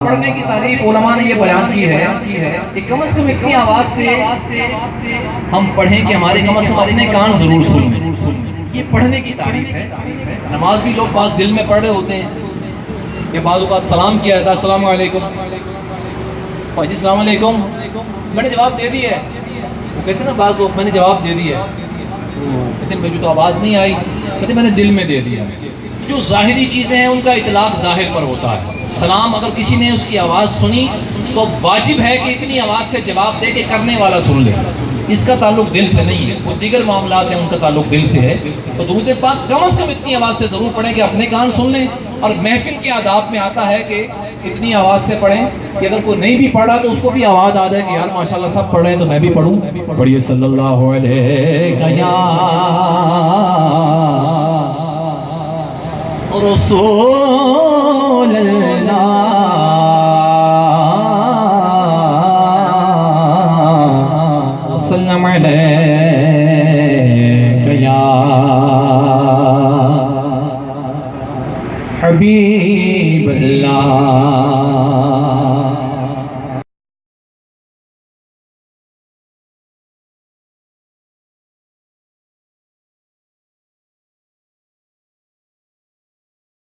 پڑھنے کی تعریف علماء نے یہ بیان کی ہے کہ کم از کم اتنی آواز سے ہم پڑھیں کہ ہمارے کم از کم اپنے کان ضرور سنیں. یہ پڑھنے کی تعریف ہے. نماز بھی لوگ بعض دل میں پڑھ رہے ہوتے ہیں کہ بعض اوقات سلام کیا جاتا ہے السلام علیکم جی السلام علیکم میں نے جواب دے دیا ہے. وہ کہتے ہیں نا بعض لوگ میں نے جواب دے دیا ہے, کہتے ہیں مجھے تو آواز نہیں آئی, کہتے ہیں میں نے دل میں دے دیا. جو ظاہری چیزیں ہیں ان کا اطلاق ظاہر پر ہوتا ہے. سلام اگر کسی نے اس کی آواز سنی تو واجب ہے کہ اتنی آواز سے جواب دے کہ کرنے والا سن لے. اس کا تعلق دل سے نہیں ہے, وہ دیگر معاملات ہیں ان کا تعلق دل سے ہے. تو درود پاک کم از کم اتنی آواز سے ضرور پڑھیں کہ اپنے کان سن لیں. اور محفل کے آداب میں آتا ہے کہ اتنی آواز سے پڑھیں کہ اگر کوئی نہیں بھی پڑھا تو اس کو بھی آواز آ جائے کہ یار ماشاءاللہ سب پڑھ رہے ہیں تو میں بھی پڑھوں. پڑھیے صلی اللہ علیہ یا رسول اللہ وسلم علیک یا حبیب اللہ.